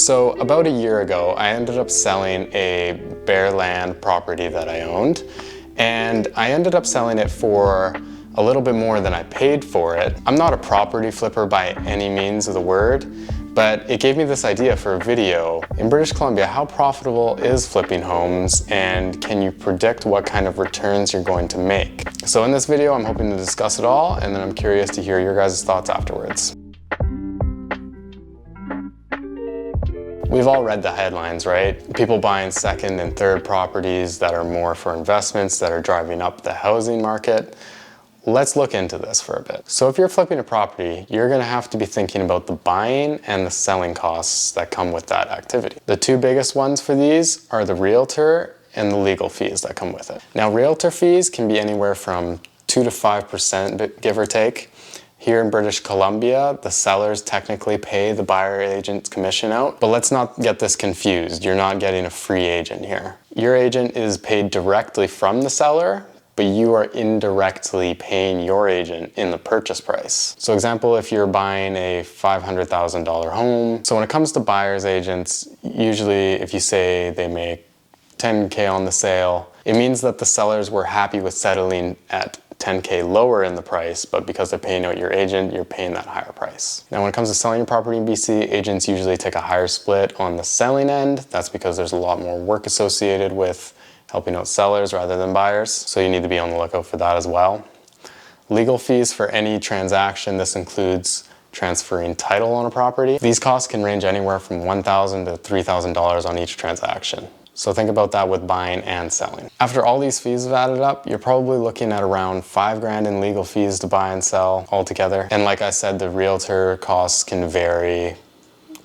So about a year ago, I ended up selling a bare land property that I owned, and I ended up selling it for a little bit more than I paid for it. I'm not a property flipper by any means of the word, but it gave me this idea for a video. In British Columbia, how profitable is flipping homes, and can you predict what kind of returns you're going to make? So in this video, I'm hoping to discuss it all, and then I'm curious to hear your guys' thoughts afterwards. We've all read the headlines, right? People buying second and third properties that are more for investments that are driving up the housing market. Let's look into this for a bit. So if you're flipping a property, you're gonna have to be thinking about the buying and the selling costs that come with that activity. The two biggest ones for these are the realtor and the legal fees that come with it. Now, realtor fees can be anywhere from 2 to 5%, give or take. Here in British Columbia, the sellers technically pay the buyer agent's commission out, but let's not get this confused. You're not getting a free agent here. Your agent is paid directly from the seller, but you are indirectly paying your agent in the purchase price. So example, if you're buying a $500,000 home, so when it comes to buyer's agents, usually if you say they make 10K on the sale, it means that the sellers were happy with settling at 10K lower in the price, but because they're paying out your agent, you're paying that higher price. Now, when it comes to selling your property in BC, agents usually take a higher split on the selling end. That's because there's a lot more work associated with helping out sellers rather than buyers, so you need to be on the lookout for that as well. Legal fees for any transaction, this includes transferring title on a property. These costs can range anywhere from $1,000 to $3,000 on each transaction. So think about that with buying and selling. After all these fees have added up, you're probably looking at around $5,000 in legal fees to buy and sell altogether. And like I said, the realtor costs can vary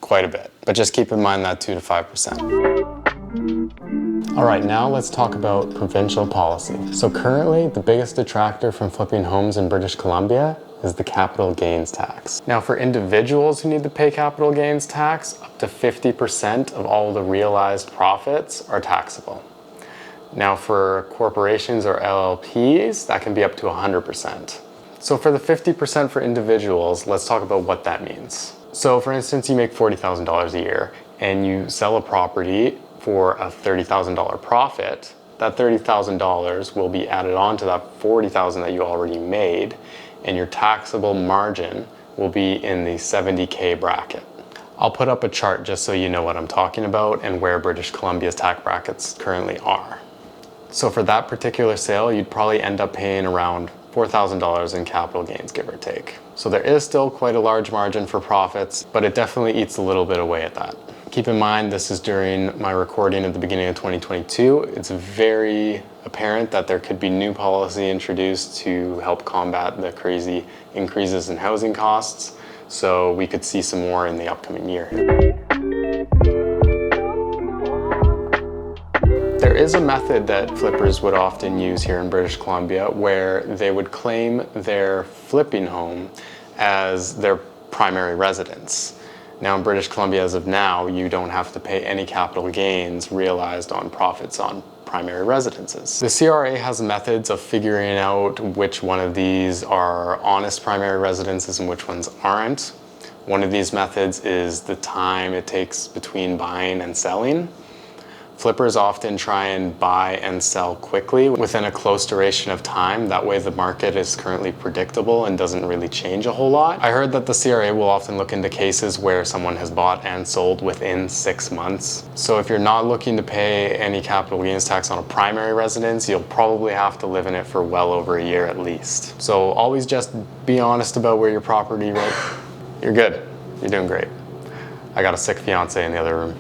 quite a bit, but just keep in mind that 2 to 5%. All right, now let's talk about provincial policy. So currently, the biggest detractor from flipping homes in British Columbia is the capital gains tax. Now, for individuals who need to pay capital gains tax, up to 50% of all the realized profits are taxable. Now, for corporations or LLPs, that can be up to 100%. So for the 50% for individuals, let's talk about what that means. So for instance, you make $40,000 a year and you sell a property for a $30,000 profit. That $30,000 will be added on to that $40,000 that you already made, and your taxable margin will be in the 70K bracket. I'll put up a chart just so you know what I'm talking about and where British Columbia's tax brackets currently are. So for that particular sale, you'd probably end up paying around $4,000 in capital gains, give or take. So there is still quite a large margin for profits, but it definitely eats a little bit away at that. Keep in mind, this is during my recording at the beginning of 2022. It's very apparent that there could be new policy introduced to help combat the crazy increases in housing costs. So we could see some more in the upcoming year. There is a method that flippers would often use here in British Columbia where they would claim their flipping home as their primary residence. Now in British Columbia, as of now, you don't have to pay any capital gains realized on profits on primary residences. The CRA has methods of figuring out which one of these are honest primary residences and which ones aren't. One of these methods is the time it takes between buying and selling. Flippers often try and buy and sell quickly within a close duration of time. That way the market is currently predictable and doesn't really change a whole lot. I heard that the CRA will often look into cases where someone has bought and sold within 6 months. So if you're not looking to pay any capital gains tax on a primary residence, you'll probably have to live in it for well over a year at least. So always just be honest about where your property, right? You're good, you're doing great. I got a sick fiance in the other room.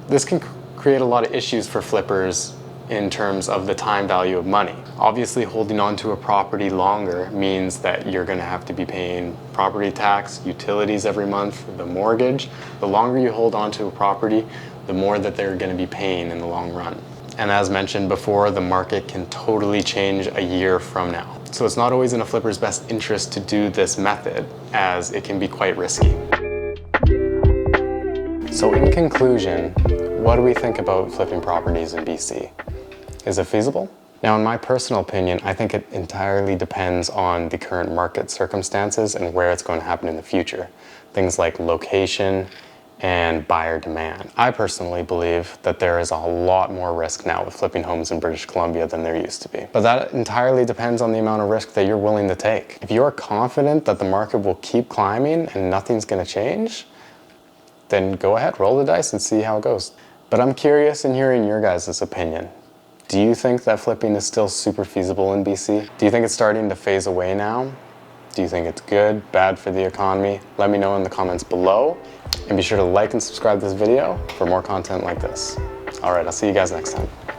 This can create a lot of issues for flippers in terms of the time value of money. Obviously, holding on to a property longer means that you're going to have to be paying property tax, utilities every month, the mortgage. The longer you hold on to a property, the more that they're going to be paying in the long run. And as mentioned before, the market can totally change a year from now. So it's not always in a flipper's best interest to do this method, as it can be quite risky. So in conclusion, what do we think about flipping properties in BC? Is it feasible? Now, in my personal opinion, I think it entirely depends on the current market circumstances and where it's going to happen in the future. Things like location and buyer demand. I personally believe that there is a lot more risk now with flipping homes in British Columbia than there used to be. But that entirely depends on the amount of risk that you're willing to take. If you're confident that the market will keep climbing and nothing's going to change, then go ahead, roll the dice and see how it goes. But I'm curious in hearing your guys' opinion. Do you think that flipping is still super feasible in BC? Do you think it's starting to phase away now? Do you think it's good, bad for the economy? Let me know in the comments below. And be sure to like and subscribe to this video for more content like this. All right, I'll see you guys next time.